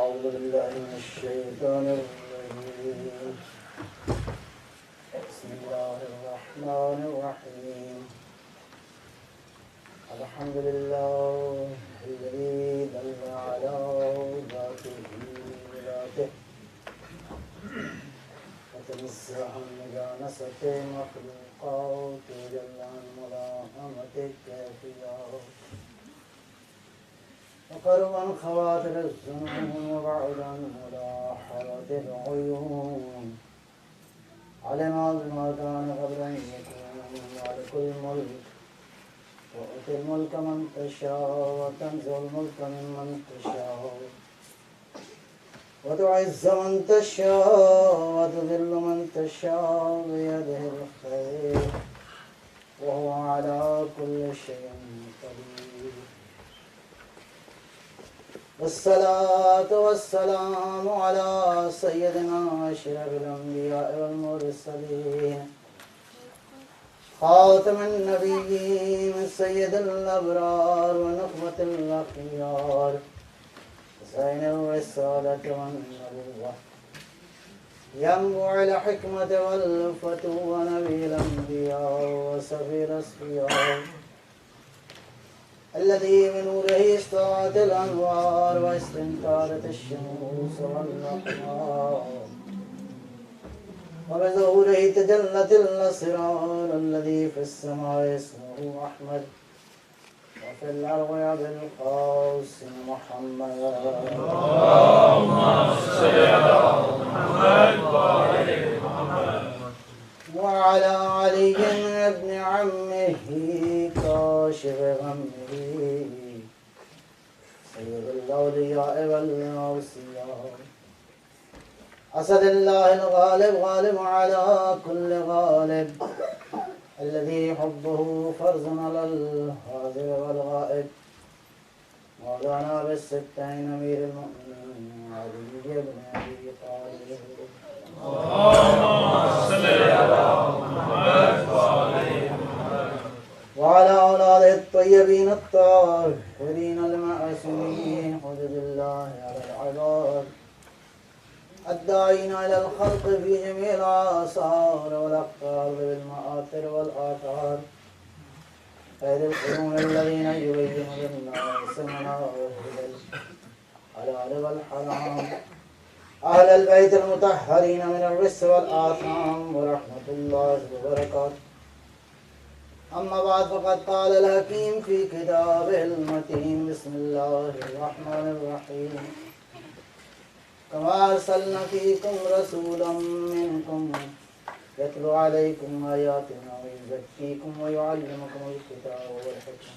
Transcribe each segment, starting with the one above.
أعوذ بالله من الشيطان الرجيم بسم الله الرحمن الرحيم الحمد لله الذي دل على ذاته وتنزه عن مجانسة مخلوقات وجل عن ملاهمة الكافيات وقرب عن خواطر الظنون وبعد عن ملاحظة العيون علم ما كان قبل أن يكون مالك الملك وأتي الملك من تشاء وتنزع الملك ممن تشاء وتعز من تشاء وتذل من تشاء بيده الخير وهو على كل شيء قدير والصلاة والسلام على سيدنا أشرف الأنبياء والمرسلين خاتم النبيين سيد الأبرار ونخبة الأخيار زين الرسالة والنبوة ينبع الحكمة والفتوى ونبي الأنبياء وسفي الأصفياء الذي بنوره استوت الأنوار واستنكارت الشموس والأقمار وبظهوره تجلت الأسرار الذي في السماء اسمه أحمد وفي الأرض بالقاسم محمد اللهم صل على محمد وآل محمد وعلى علي بن عمه كاشف غمه سيد الأولياء والأوصياء أسد الله الغالب غالب على كل غالب الذي حبه فرض على الحاضر والغائب مولانا بالستين أمير المؤمنين علي بن أبي طالب اللهم صل على محمد وآل محمد وعلى أولاده الطيبين الطاهرين المعصومين حجج الله على العباد الداعين إلى الخلق في جميع الآثار والأقطار بالمآثر والآثار خير القرون الذين يبين للناس مناهج الحلال والحرام أهل البيت المطهرين من الرس والآثام ورحمة الله وبركاته أما بعد فقد قال الحكيم في كتابه المتين بسم الله الرحمن الرحيم كما أرسلنا فيكم رسولا منكم يتلو عليكم آياتنا ويزكيكم ويعلمكم الكتاب والحكمة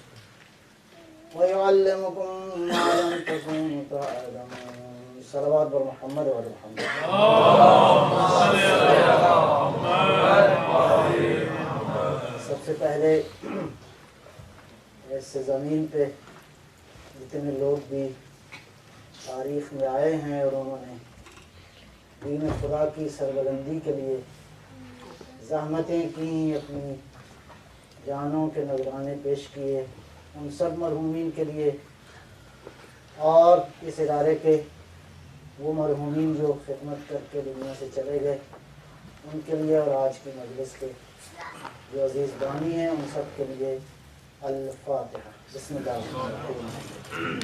ويعلمكم ما لم تكونوا تعلمون صلوات محمد وعلى محمد اللهم صل على محمد وآل محمد سب سے پہلے اس زمین پہ جتنے لوگ بھی تاریخ میں آئے ہیں اور انہوں نے دین خدا کی سربلندی کے لیے زحمتیں کی اپنی جانوں کے نذرانے پیش کیے ان سب مرحومین کے لیے اور اس ادارے کے وہ مرحومین جو خدمت کر کے دنیا سے چلے گئے ان کے لیے اور آج کی مجلس کے جو عزیز بانی ہیں ان سب کے لیے الفاتحہ بسم اللہ الرحمن الرحیم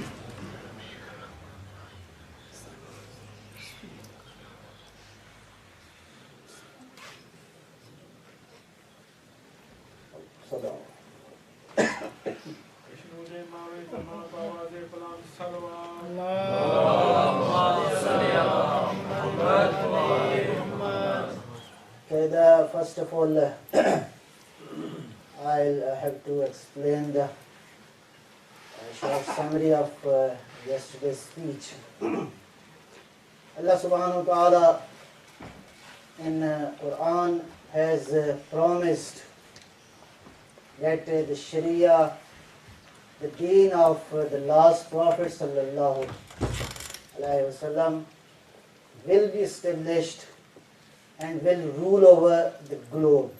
صدا First of all, I'll have to explain the short summary of yesterday's speech. Allah subhanahu wa ta'ala in Quran has promised that the Sharia, the deen of the last Prophet sallallahu alaihi wasallam will be established and will rule over the globe,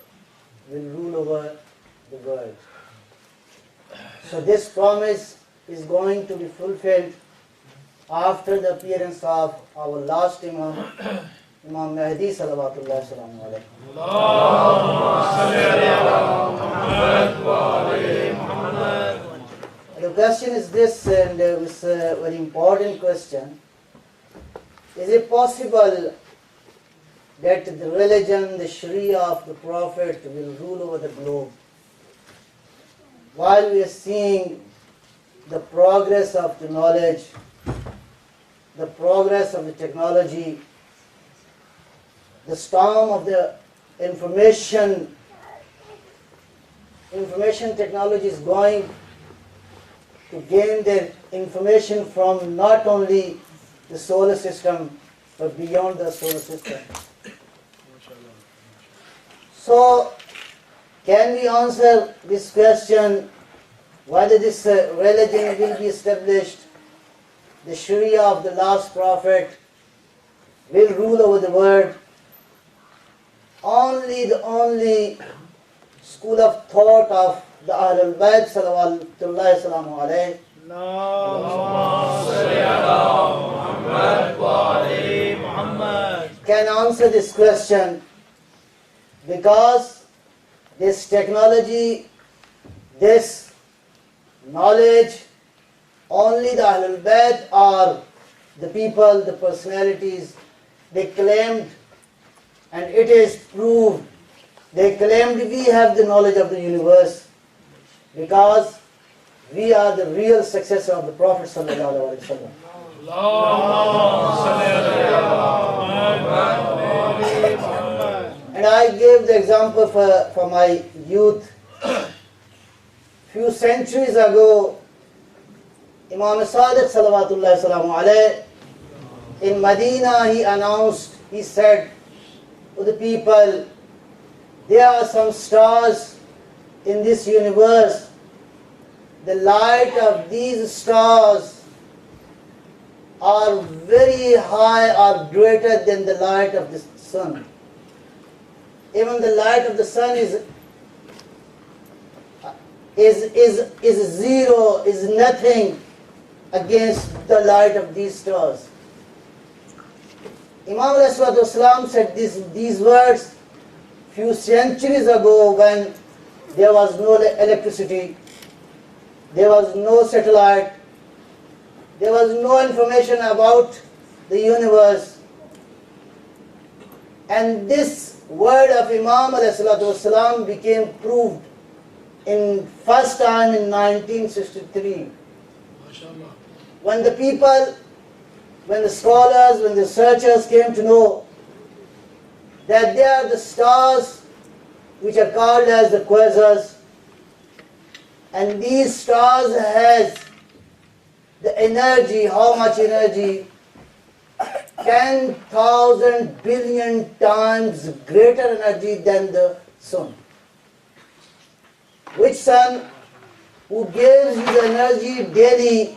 will rule over the world. So this promise is going to be fulfilled after the appearance of our last Imam, Imam Mahdi salawatullah salamu alayhi. The question is this, and it's a very important question. Is it possible that the religion, the Sharia of the Prophet will rule over the globe? While we are seeing the progress of the knowledge, the progress of the technology, the storm of the information technology is going to gain their information from not only the solar system, but beyond the solar system. So, can we answer this question, whether this religion will be established, the Sharia of the last Prophet will rule over the world? The only school of thought of the Ahlul Bayt salawatullahi salamu alayhi can answer this question, because this technology, this knowledge, only the Ahlul Bayt or the people, the personalities, they claimed, and it is proved, they claimed we have the knowledge of the universe because we are the real successor of the Prophet sallallahu alaihi wasallam. And I gave the example for my youth. Few centuries ago, Imam Sadiq salawatullahi salamu alayhi, in Medina he announced, he said to the people, there are some stars in this universe. The light of these stars are very high or greater than the light of the sun. Even the light of the sun is zero, is nothing against the light of these stars. Imam al-Islam said these words few centuries ago when there was no electricity, there was no satellite, there was no information about the universe. And this word of Imam al-Islam became proved in first time in 1963. When the people, when the scholars, when the researchers came to know that they are the stars which are called as the quasars, and these stars has the energy, how much energy? 10,000 billion times greater energy than the sun. Which sun? Who gives you the energy daily?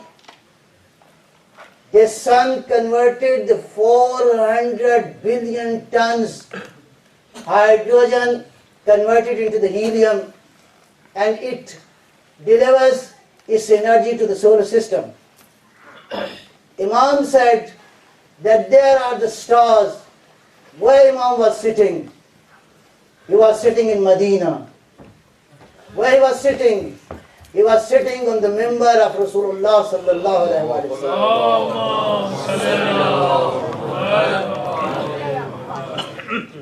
The sun converted the 400 billion tons hydrogen, converted into the helium, and it delivers its energy to the solar system. Imam said that there are the stars. Where Imam was sitting? He was sitting in Medina. Where he was sitting? He was sitting on the mimbar of Rasulullah sallallahu alaihi wasallam.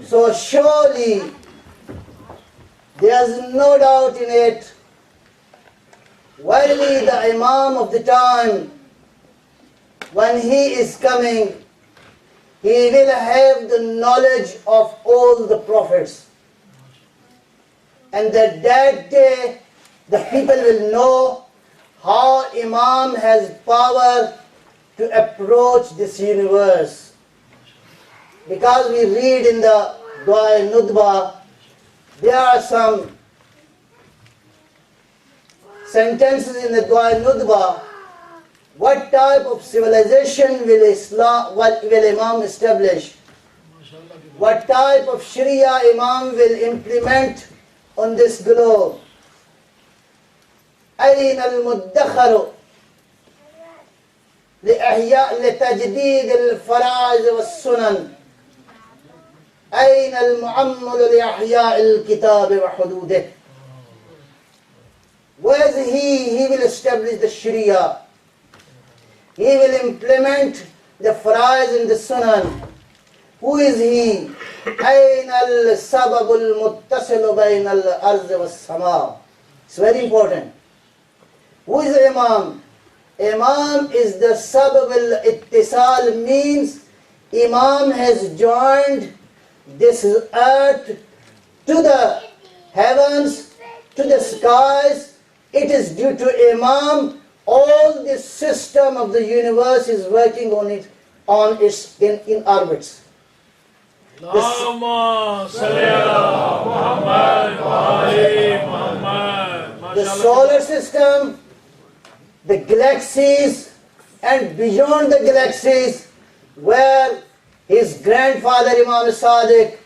So surely there is no doubt in it. Verily the Imam of the time, when he is coming, he will have the knowledge of all the prophets. And that day, the people will know how Imam has power to approach this universe. Because we read in the Dua Nudba, there are some sentences in the Dua Nudba. What type of civilization will Imam establish? What type of Sharia Imam will implement on this globe? أين المدخر لتجديد الفرائض والسنن أين المعمل لإحياء الكتاب وحدوده. Where is he? He will establish the Sharia. He will implement the faraiz and the sunan. Who is he? أين السبب المتصل بين الأرض والسماء. It's very important. Who is the Imam? Imam is the sabab al-ittisal, means Imam has joined this earth to the heavens, to the skies. It is due to Imam all this system of the universe is working on it, in orbits. The solar system, the galaxies, and beyond the galaxies, where his grandfather Imam Sadiq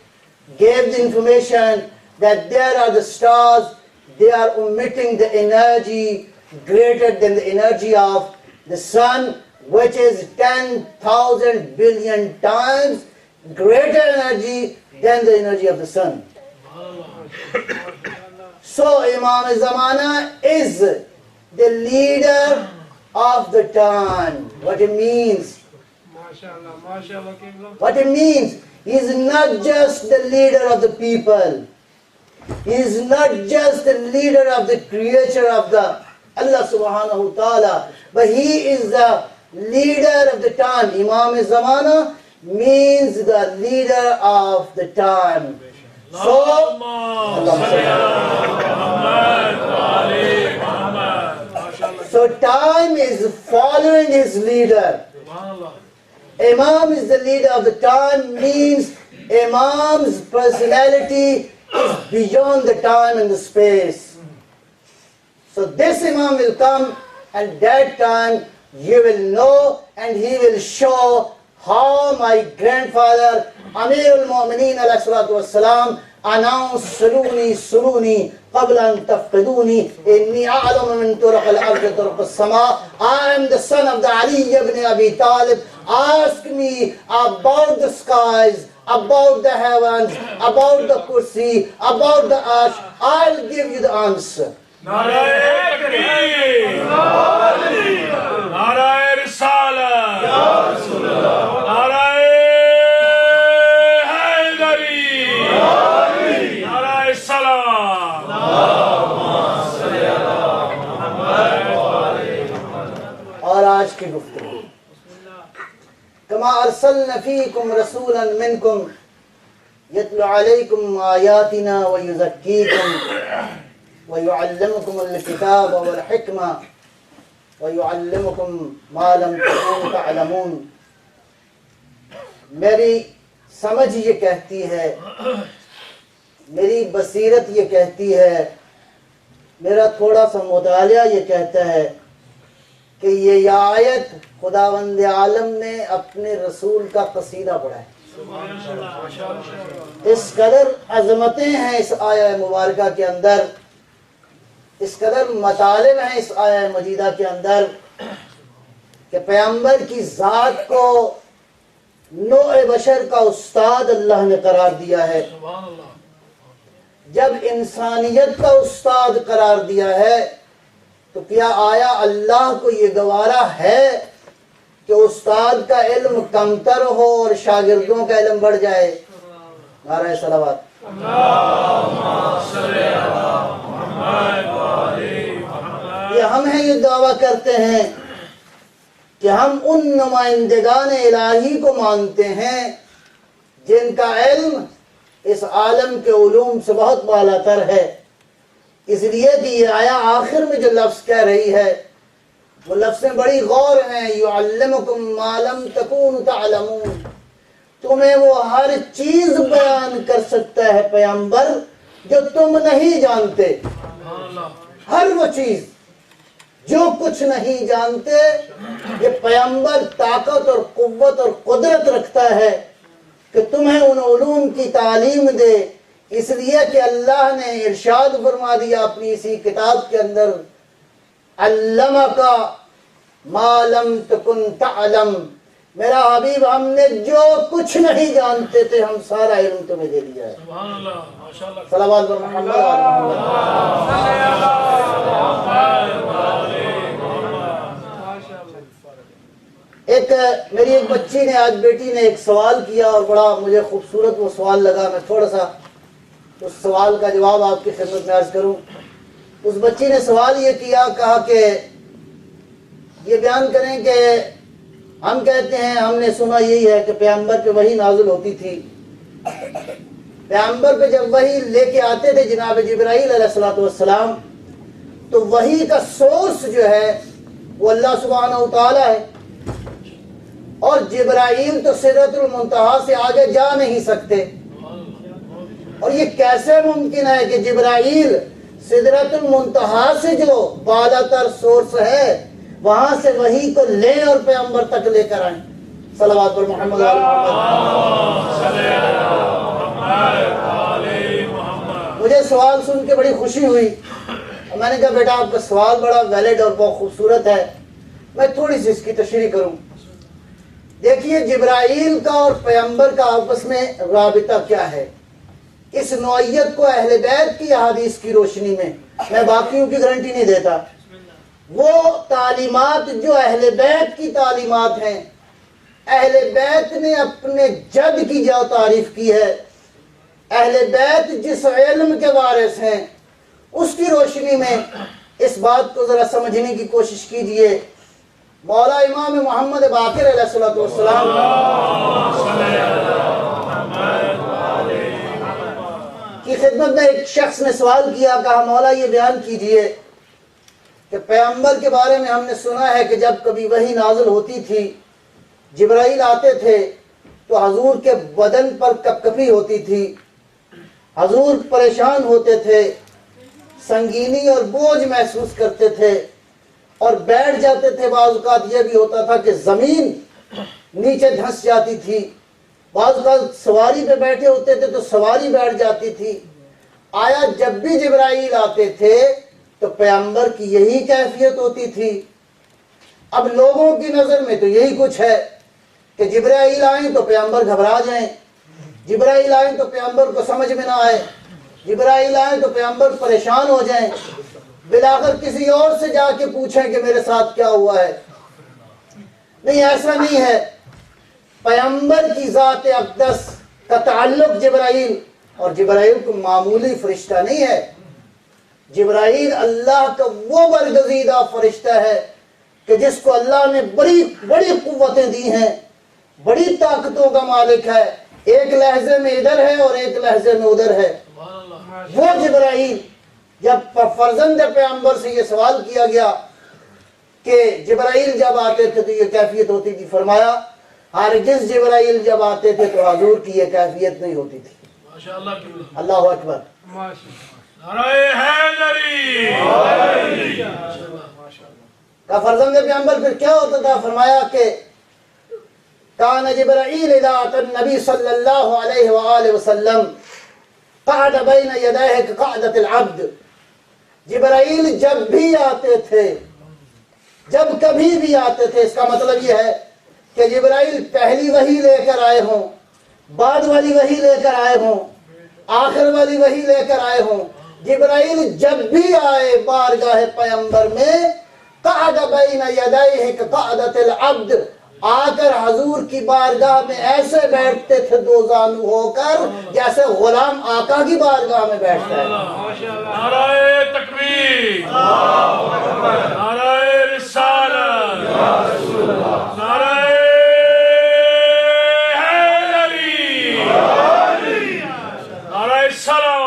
gave the information that there are the stars, they are emitting the energy greater than the energy of the sun, which is 10,000 billion times greater energy than the energy of the sun. So Imam Zamana is the leader of the time. What it means? What it means? He is not just the leader of the people. He is not just the leader of the creature of the Allah subhanahu wa ta'ala, but he is the leader of the time. Imam Zamana means the leader of the time. So, time is following his leader. Imam is the leader of the time, means Imam's personality is beyond the time and the space. So this Imam will come, and that time you will know, and he will show how my grandfather Amirul Mu'mineen alayhi salatu wassalam announced Suruni qabla an tafqiduni inni a'lamu min turuq al-ardi turuq as-sama. I am the son of the Ali ibn Abi Talib. Ask me about the skies, about the heavens, about the kursi, about the arsh. I'll give you the answer. Narae Takbir, Narae Risalah, Ya Rasulullah, Narae Haydari, Narae Salam, Allahumma salli ala Muhammad wa ali Muhammad. اور آج کی گفتگو کما ارسلنا فیکم رسولا منکم یتلو علیکم آیاتنا ویزکیکم وَيُعَلِّمُكُمُ الْكِتَابَ وَالْحِكْمَةَ وَيُعَلِّمُكُمْ مَا لَمْ تَكُونُوا تَعْلَمُونَ. میری سمجھ یہ کہتی ہے، میری بصیرت یہ کہتی ہے، میرا تھوڑا سا مطالعہ یہ کہتا ہے کہ یہ آیت خداوند عالم نے اپنے رسول کا قصیدہ پڑھا ہے. اس قدر عظمتیں ہیں اس آیہ مبارکہ کے اندر، اس قدر مطالب ہیں اس آیہ مجیدہ کے اندر کہ پیغمبر کی ذات کو نوع بشر کا استاد اللہ نے قرار دیا ہے. جب انسانیت کا استاد قرار دیا ہے تو کیا آیا اللہ کو یہ گوارا ہے کہ استاد کا علم کمتر ہو اور شاگردوں کا علم بڑھ جائے؟ نعرہ صلوات. یہ ہم ہیں، یہ دعویٰ کرتے ہیں کہ ہم ان نمائندگان الہی کو مانتے ہیں جن کا علم اس عالم کے علوم سے بہت بالا تر ہے. اس لیے کہ یہ آیا آخر میں جو لفظ کہہ رہی ہے وہ لفظیں بڑی غور ہیں. یعلمکم ما لم تکونوا تعلمون. تمہیں وہ ہر چیز بیان کر سکتا ہے پیغمبر جو تم نہیں جانتے. ہر وہ چیز جو کچھ نہیں جانتے یہ پیغمبر طاقت اور قوت اور قدرت رکھتا ہے کہ تمہیں ان علوم کی تعلیم دے. اس لیے کہ اللہ نے ارشاد فرما دیا اپنی اسی کتاب کے اندر، علمک ما لم تکن تعلم، میرا حبیب ہم نے جو کچھ نہیں جانتے تھے ہم سارا علم تمہیں دے دیا ہے۔ سبحان اللہ، ماشاءاللہ، صلوات بر محمد و آل محمد۔ میری ایک بچی نے آج بیٹی نے ایک سوال کیا اور بڑا مجھے خوبصورت وہ سوال لگا، میں تھوڑا سا اس سوال کا جواب آپ کی خدمت میں عرض کروں۔ اس بچی نے سوال یہ کیا، کہا کہ یہ بیان کریں کہ ہم کہتے ہیں ہم نے سنا یہی ہے کہ پیغمبر پہ وحی نازل ہوتی تھی، پیغمبر پہ جب وحی لے کے آتے تھے جناب جبرائیل علیہ السلام تو وحی کا سورس جو ہے وہ اللہ سبحانہ و تعالی ہے، اور جبرائیل تو سدرۃ المنتہا سے آگے جا نہیں سکتے۔ اور یہ کیسے ممکن ہے کہ جبرائیل سدرۃ المنتہا سے جو بالا تر سورس ہے وہاں سے وحی کو لیں اور پیغمبر تک لے کر آئیں؟ صلوات پر محمد و آل محمد۔ مجھے سوال سن کے بڑی خوشی ہوئی، میں نے کہا بیٹا آپ کا سوال بڑا ویلڈ اور بہت خوبصورت ہے، میں تھوڑی سی اس کی تشریح کروں۔ دیکھیے جبرائیل کا اور پیغمبر کا آپس میں رابطہ کیا ہے، اس نوعیت کو اہل بیت کی احادیث کی روشنی میں باقیوں کی گارنٹی نہیں دیتا، وہ تعلیمات جو اہل بیت کی تعلیمات ہیں، اہل بیت نے اپنے جد کی جو تعریف کی ہے، اہل بیت جس علم کے وارث ہیں، اس کی روشنی میں اس بات کو ذرا سمجھنے کی کوشش کیجئے۔ مولا امام محمد باقر علیہ السلام کی خدمت میں ایک شخص نے سوال کیا، کہا مولا یہ بیان کیجئے کہ پیغمبر کے بارے میں ہم نے سنا ہے کہ جب کبھی وحی نازل ہوتی تھی جبرائیل آتے تھے تو حضور کے بدن پر کپکپی ہوتی تھی، حضور پریشان ہوتے تھے، سنگینی اور بوجھ محسوس کرتے تھے اور بیٹھ جاتے تھے۔ بعض اوقات یہ بھی ہوتا تھا کہ زمین نیچے دھنس جاتی تھی، بعض اوقات سواری پہ بیٹھے ہوتے تھے تو سواری بیٹھ جاتی تھی۔ آیا جب بھی جبرائیل آتے تھے تو پیغمبر کی یہی کیفیت ہوتی تھی؟ اب لوگوں کی نظر میں تو یہی کچھ ہے کہ جبرائیل آئیں تو پیغمبر گھبرا جائیں، جبرائیل آئیں تو پیغمبر کو سمجھ میں نہ آئے، جبرائیل آئیں تو پیغمبر پریشان ہو جائیں، بلاخر کسی اور سے جا کے پوچھیں کہ میرے ساتھ کیا ہوا ہے۔ نہیں، ایسا نہیں ہے۔ پیغمبر کی ذات اقدس کا تعلق جبرائیل، اور جبرائیل کو معمولی فرشتہ نہیں ہے، جبرائیل اللہ کا وہ برگزیدہ فرشتہ ہے کہ جس کو اللہ نے بڑی بڑی قوتیں دی ہیں، بڑی طاقتوں کا مالک ہے، ایک لحظے میں ادھر ہے اور ایک لحظے میں ادھر ہے۔ وہ جبرائیل جب فرزند پیغمبر سے یہ سوال کیا گیا کہ جبرائیل جب آتے تھے تو یہ کیفیت ہوتی تھی، فرمایا ہرگز جبرائیل جب آتے تھے تو حضور کی یہ کیفیت نہیں ہوتی تھی۔ اللہ اکبر، نعرہ حیدری۔ کا فرزند پیغمبر پھر کیا ہوتا تھا؟ فرمایا کہ کان جبرائیل اذا اتى النبی صلی اللہ علیہ وآلہ وسلم قعد بین یدیہ کقعدۃ العبد، جبرائیل جب بھی آتے تھے، جب کبھی بھی آتے تھے، اس کا مطلب یہ ہے کہ جبرائیل پہلی وحی لے کر آئے ہوں، بعد والی وحی لے کر آئے ہوں، آخر والی وحی لے کر آئے ہوں، جبرائیل جب بھی آئے بارگاہ پیغمبر میں قعد بین یدیہ کقعدۃ العبد، آ کر حضور کی بارگاہ میں ایسے بیٹھتے تھے دو زانو ہو کر جیسے غلام آقا کی بارگاہ میں بیٹھتا ہے۔ نعرہ تکبیر، نعرہ رسالت، نعرہ حیدری، نعرہ سلام۔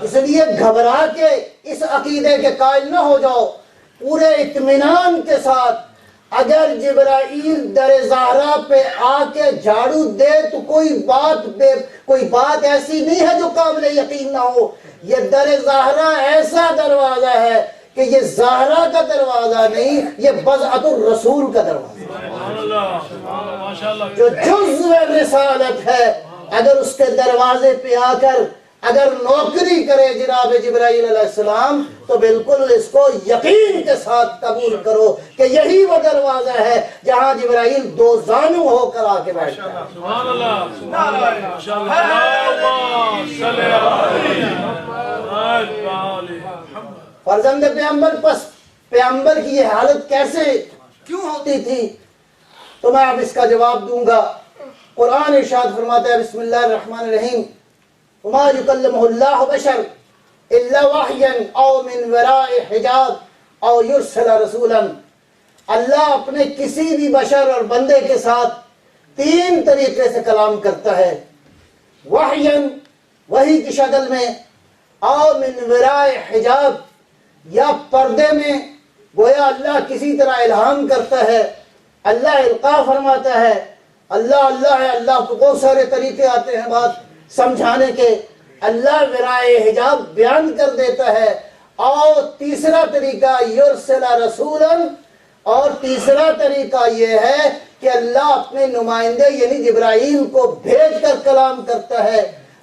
اس لیے گھبرا کے اس عقیدے کے قائل نہ ہو جاؤ، پورے اطمینان کے ساتھ اگر جبرائیل در زہرا پہ آ کے جھاڑو دے تو کوئی بات ایسی نہیں ہے جو قابل یقین نہ ہو۔ یہ در زہرا ایسا دروازہ ہے کہ یہ زہرا کا دروازہ نہیں، یہ بضعۃ الرسول کا دروازہ، جو جزء رسالت ہے۔ اگر اس کے دروازے پہ آ کر اگر نوکری کرے جناب جبرائیل علیہ السلام تو بالکل اس کو یقین کے ساتھ قبول کرو کہ یہی وہ دروازہ ہے جہاں جبرائیل دو زانو ہو کر آ کے بیٹھتا ہے۔ سبحان اللہ سبحان اللہ ماشاءاللہ اللہم صلی علی محمد۔ فرزند پیغمبر پس پیغمبر کی یہ حالت کیسے کیوں ہوتی تھی تو میں اب اس کا جواب دوں گا۔ قرآن ارشاد فرماتا ہے بسم اللہ الرحمن الرحیم وما یکلمہ اللہ بشر الا وحیا او من وراء حجاب او یرسل رسولا، اللہ اپنے کسی بھی بشر اور بندے کے ساتھ تین طریقے سے کلام کرتا ہے، وحیا وحی کی شکل میں، او من وراء حجاب یا پردے میں، گویا اللہ کسی طرح الہام کرتا ہے، اللہ القاء فرماتا ہے، اللہ ہے، اللہ کو بہت سارے طریقے آتے ہیں بات سمجھانے کے، اللہ ورائے حجاب بیان کر دیتا ہے، اور تیسرا طریقہ یرسل رسولا، اور تیسرا طریقہ یہ ہے کہ اللہ اپنے نمائندے یعنی جبرائیل کو بھیج کر کلام کرتا ہے۔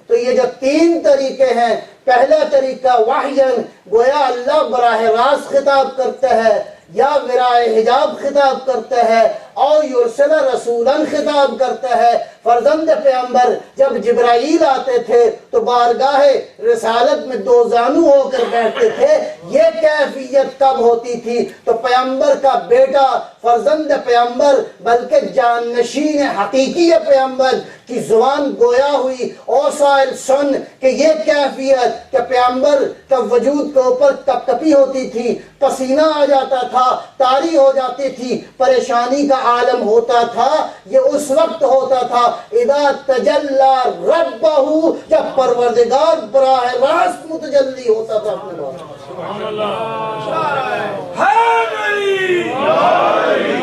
تو یہ جو تین طریقے ہیں، پہلا طریقہ وحیاً گویا اللہ براہ راست خطاب کرتا ہے یا ورائے حجاب خطاب کرتا ہے، اور یرسل رسولاً خطاب کرتا ہے۔ فرزند پیغمبر جب جبرائیل آتے تھے تو بارگاہ رسالت میں دو زانو ہو کر بیٹھتے تھے، یہ کیفیت کب ہوتی تھی تو پیغمبر کا بیٹا فرزند پیغمبر بلکہ جانشین حقیقی پیغمبر کی زبان گویا ہوئی، اوسائل سن کہ یہ کیفیت کہ پیغمبر کا وجود کے اوپر کپ کپی ہوتی تھی، پسینہ آ جاتا تھا، طاری ہو جاتی تھی، پریشانی کا عالم ہوتا تھا، یہ اس وقت ہوتا تھا اذا تجلی ربہ، جب پروردگار براہ راست متجلی ہوتا تھا اپنے بات۔ سبحان اللہ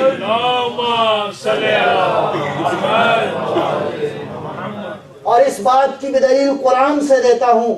اللہم صلی اور اس بات کی بھی دلیل قرآن سے دیتا ہوں۔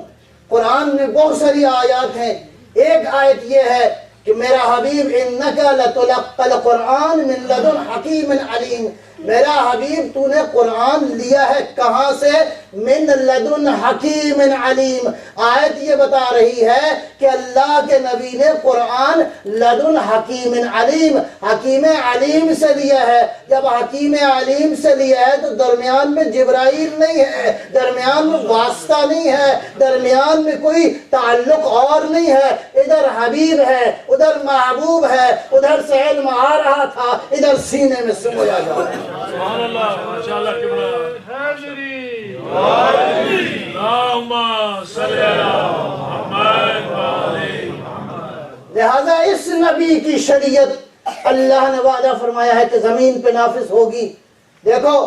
قرآن میں بہت ساری آیات ہیں، ایک آیت یہ ہے کہ میرا حبیب انکا لتلقی القرآن من لدن حکیم علیم، میرا حبیب تو نے قرآن لیا ہے کہاں سے؟ من لدن حکیم علیم۔ آیت یہ بتا رہی ہے کہ اللہ کے نبی نے قرآن لدن حکیم علیم، حکیم علیم سے لیا ہے۔ جب حکیم علیم سے لیا ہے تو درمیان میں جبرائیل نہیں ہے، درمیان میں واسطہ نہیں ہے، درمیان میں کوئی تعلق اور نہیں ہے، ادھر حبیب ہے، ادھر محبوب ہے، ادھر سے علم آ رہا تھا، ادھر سینے میں سمویا جا رہا ہے۔ سبحان اللہ ماشاءاللہ قبلہ حاضری اللہم صلی محمد لہذا اس نبی کی شریعت اللہ نے وعدہ فرمایا ہے کہ زمین پہ نافذ ہوگی۔ دیکھو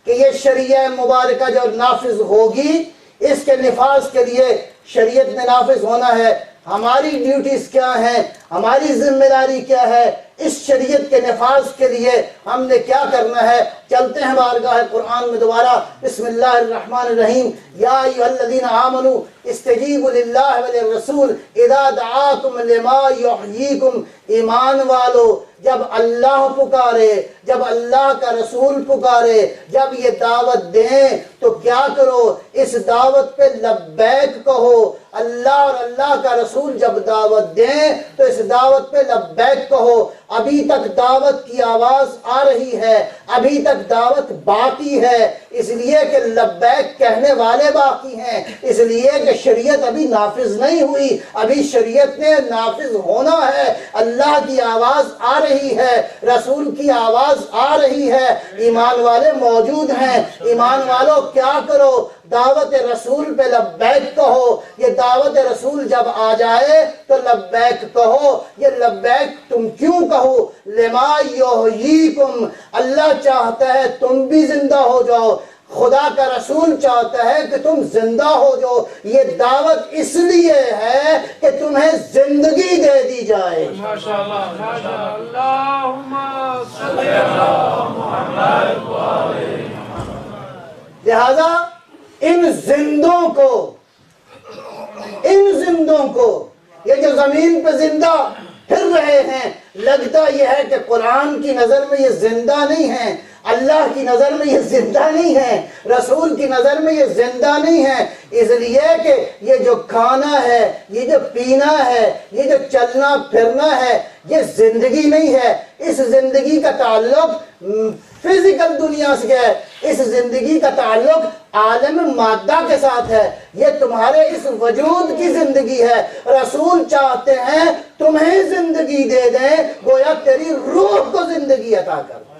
کہ یہ شریعہ مبارکہ جو نافذ ہوگی، اس کے نفاذ کے لیے شریعت میں نافذ ہونا ہے۔ ہماری ڈیوٹیز کیا ہیں، ہماری ذمہ داری کیا ہے، اس شریعت کے نفاذ کے لیے ہم نے کیا کرنا ہے؟ چلتے ہیں بارگاہ قرآن میں دوبارہ۔ بسم اللہ الرحمن الرحیم یا ایھا الذین آمنوا استجیبوا للہ وللرسول اذا دعاکم لما یحییکم، ایمان والو جب اللہ پکارے، جب اللہ کا رسول پکارے، جب یہ دعوت دیں تو کیا کرو؟ اس دعوت پہ لبیک کہو۔ اللہ اور اللہ کا رسول جب دعوت دیں تو اس دعوت پہ لبیک کہو۔ ابھی تک دعوت کی آواز آ رہی ہے، ابھی تک دعوت باقی ہے، اس لیے کہ لبیک کہنے والے باقی ہیں، اس لیے کہ شریعت ابھی نافذ نہیں ہوئی، ابھی شریعت نے نافذ ہونا ہے۔ اللہ کی آواز آ رہی ہے، رسول کی آواز آ رہی ہے، ایمان والے موجود ہیں۔ ایمان والو کیا کرو؟ دعوت رسول پہ لبیک کہو۔ یہ دعوت رسول جب آ جائے تو لبیک کہو۔ یہ لبیک تم کیوں کہو؟ لما یحییکم، اللہ چاہتا ہے تم بھی زندہ ہو جاؤ، خدا کا رسول چاہتا ہے کہ تم زندہ ہو جاؤ۔ یہ دعوت اس لیے ہے کہ تمہیں زندگی دے دی جائے۔ ماشاءاللہ ماشاءاللہ اللہم صلی محمد لہذا ان زندوں کو، یہ جو زمین پہ زندہ پھر رہے ہیں، لگتا یہ ہے کہ قرآن کی نظر میں یہ زندہ نہیں ہے، اللہ کی نظر میں یہ زندہ نہیں ہے، رسول کی نظر میں یہ زندہ نہیں ہے، اس لیے کہ یہ جو کھانا ہے، یہ جو پینا ہے، یہ جو چلنا پھرنا ہے، یہ زندگی نہیں ہے۔ اس زندگی کا تعلق فزیکل دنیا سے ہے، اس زندگی کا تعلق عالم مادہ کے ساتھ ہے، یہ تمہارے اس وجود کی زندگی ہے۔ رسول چاہتے ہیں تمہیں زندگی دے دیں، گویا تیری روح کو زندگی عطا کر دیں،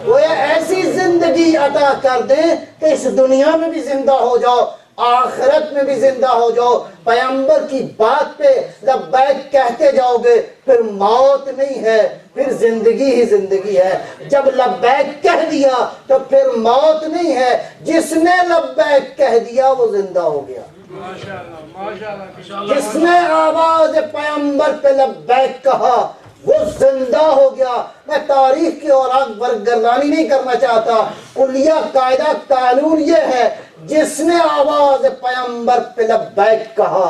گویا ایسی زندگی عطا کر دیں کہ اس دنیا میں بھی زندہ ہو جاؤ، آخرت میں بھی زندہ ہو جاؤ، پیغمبر کی بات پہ لبیک کہتے جاؤ گے، پھر موت نہیں ہے، پھر زندگی ہی زندگی ہے۔ جب لبیک کہہ دیا تو پھر موت نہیں ہے، جس نے لبیک کہہ دیا وہ زندہ ہو گیا۔ جس نے آواز پیغمبر پہ لبیک کہا وہ زندہ ہو گیا۔ میں تاریخ کی اور آگ برگردانی نہیں کرنا چاہتا، کلیہ قاعدہ قانون یہ ہے، جس نے آواز پیغمبر پہ لبیک کہا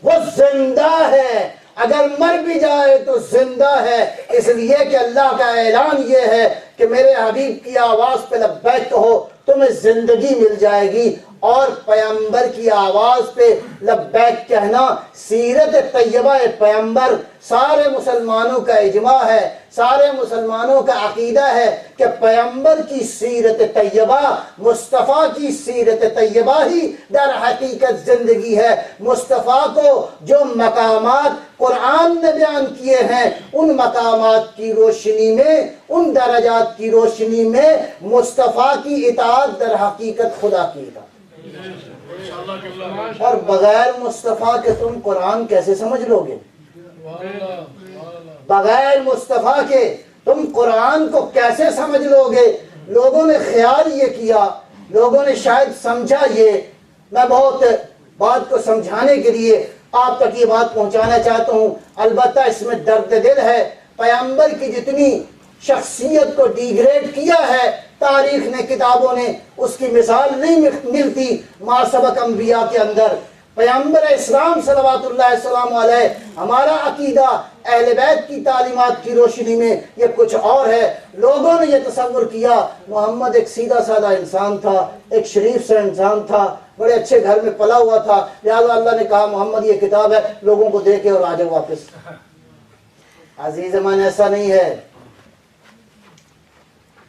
وہ زندہ ہے، اگر مر بھی جائے تو زندہ ہے، اس لیے کہ اللہ کا اعلان یہ ہے کہ میرے حبیب کی آواز پہ لبیک کہو تمہیں زندگی مل جائے گی۔ اور پیغمبر کی آواز پہ لبیک کہنا سیرت طیبہ پیغمبر، سارے مسلمانوں کا اجماع ہے، سارے مسلمانوں کا عقیدہ ہے کہ پیغمبر کی سیرت طیبہ، مصطفیٰ کی سیرت طیبہ ہی در حقیقت زندگی ہے۔ مصطفیٰ کو جو مقامات قرآن نے بیان کیے ہیں، ان مقامات کی روشنی میں، ان درجات کی روشنی میں مصطفیٰ کی اطاعت در حقیقت خدا کی اطاعت، اور بغیر مصطفیٰ کے تم قرآن کیسے سمجھ لو گے؟ بغیر مصطفیٰ کے تم قرآن کو کیسے سمجھ لو گے؟ لوگوں نے خیال یہ کیا، لوگوں نے شاید سمجھا یہ، میں بہت بات کو سمجھانے کے لیے آپ تک یہ بات پہنچانا چاہتا ہوں، البتہ اس میں درد دل ہے۔ پیغمبر کی جتنی شخصیت کو ڈیگریڈ کیا ہے تاریخ نے، کتابوں نے، اس کی مثال نہیں ملتی ما سبق انبیاء کے اندر۔ پیغمبر اسلام صلوات اللہ السلام علیہ، ہمارا عقیدہ اہل بیت کی تعلیمات کی روشنی میں یہ کچھ اور ہے۔ لوگوں نے یہ تصور کیا محمد ایک سیدھا سادہ انسان تھا، ایک شریف سا انسان تھا، بڑے اچھے گھر میں پلا ہوا تھا، لہٰذا اللہ نے کہا محمد یہ کتاب ہے، لوگوں کو دے کے اور آ جاؤ واپس۔ عزیز من ایسا نہیں ہے،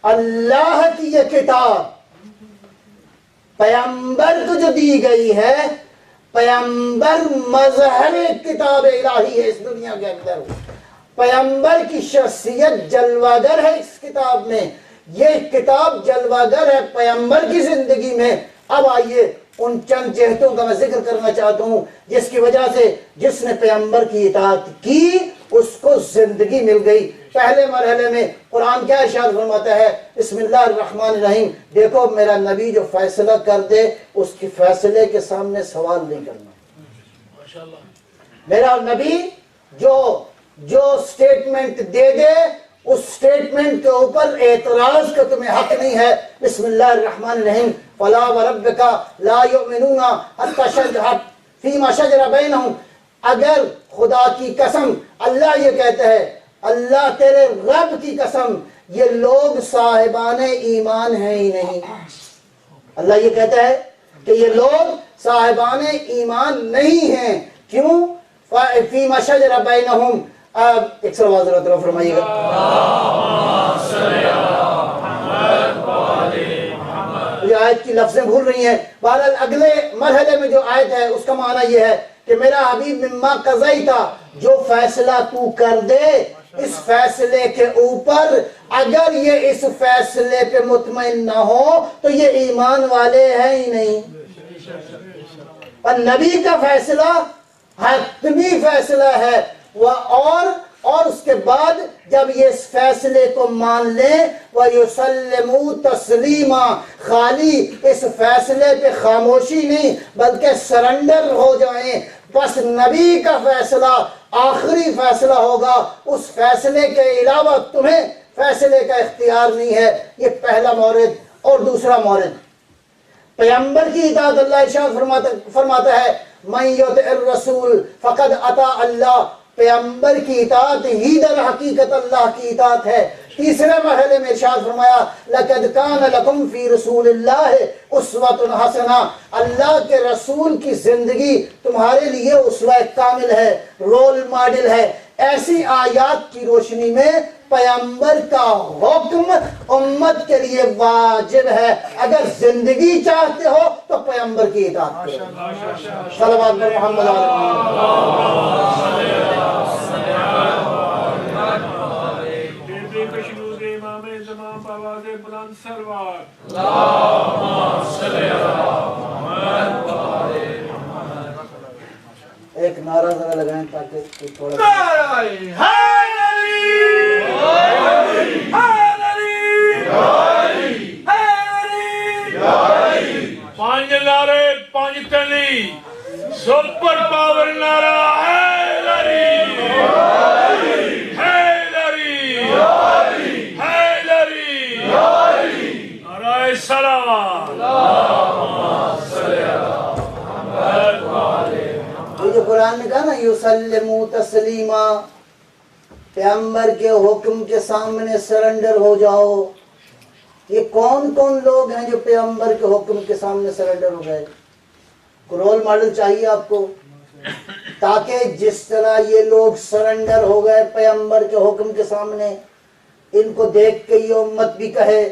اللہ کی یہ کتاب پیغمبر کو جو دی گئی ہے، پیغمبر مظہر کتاب الہی ہے اس دنیا کے اندر، پیغمبر کی شخصیت جلوہ گر ہے اس کتاب میں، یہ کتاب جلوہ گر ہے پیغمبر کی زندگی میں۔ اب آئیے ان چند جہتوں کا میں ذکر کرنا چاہتا ہوں جس کی وجہ سے جس نے پیغمبر کی اطاعت کی اس کو زندگی مل گئی۔ پہلے مرحلے میں قرآن کیا ارشاد فرماتا ہے؟ بسم اللہ الرحمن الرحیم، دیکھو میرا نبی جو فیصلہ کر دے اس کی فیصلے کے سامنے سوال نہیں کرنا۔ میرا نبی جو سٹیٹمنٹ دے دے اس سٹیٹمنٹ کے اوپر اعتراض کا تمہیں حق نہیں ہے۔ بسم اللہ الرحمن الرحیم، فلا وربک لا یؤمنون حتی فیما شجر بینہم، اگر خدا کی قسم، اللہ یہ کہتا ہے، اللہ تیرے رب کی قسم، یہ لوگ صاحبان ایمان ہیں ہی نہیں۔ اللہ یہ کہتا ہے کہ یہ لوگ صاحبان ایمان نہیں ہیں، کیوں؟ فیما شجر بینہم، ایک سلوات ذرا فرمائیے گا۔ یہ آیت کی لفظیں بھول رہی ہیں، بہرحال اگلے مرحلے میں جو آیت ہے اس کا معنی یہ ہے کہ میرا حبیب مما قضیت، جو فیصلہ تو کر دے اس فیصلے کے اوپر اگر یہ اس فیصلے پہ مطمئن نہ ہو تو یہ ایمان والے ہیں ہی نہیں۔ اور نبی کا فیصلہ حتمی فیصلہ ہے، اور اس کے بعد جب یہ اس فیصلے کو مان لیں وَيُسَلِّمُوا تَسْلِيمًا، خالی اس فیصلے پہ خاموشی نہیں بلکہ سرنڈر ہو جائیں، بس نبی کا فیصلہ آخری فیصلہ ہوگا، اس فیصلے کے علاوہ تمہیں فیصلے کا اختیار نہیں ہے۔ یہ پہلا مورد۔ اور دوسرا مورد، پیغمبر کی اطاعت، اللہ ارشاد فرماتا ہے من یطع الرسول فقد اطاع اللہ، پیغمبر کی اطاعت ہی در حقیقت اللہ کی اطاعت ہے۔ تیسرے مرحلے میں ارشاد فرمایا لَقَدْ كَانَ لَكُمْ فِي رَسُولِ اللَّهِ أُسْوَةٌ حَسَنَةٌ، اللہ کے رسول کی زندگی تمہارے لیے اسوہ کامل ہے، رول ماڈل ہے۔ ایسی آیات کی روشنی میں پیغمبر کا حکم امت کے لیے واجب ہے۔ اگر زندگی چاہتے ہو تو پیغمبر کی اطاعت کرو۔ صلوات پر محمد ایک نعرہ ذرا لگائیں تاکہ تھوڑا پانچ نعرے پانچ تلی سپر پاور نعرہ حیدری حیدری حیدری نعرہ سلام۔ یہ جو قرآن نے کہا نا یسلموا تسلیما، پیغمبر کے حکم کے سامنے سرنڈر ہو جاؤ، یہ کون کون لوگ ہیں جو پیغمبر کے حکم کے سامنے سرنڈر ہو گئے؟ رول ماڈل چاہیے آپ کو، تاکہ جس طرح یہ لوگ سرنڈر ہو گئے پیغمبر کے حکم کے سامنے، ان کو دیکھ کے یہ امت بھی کہے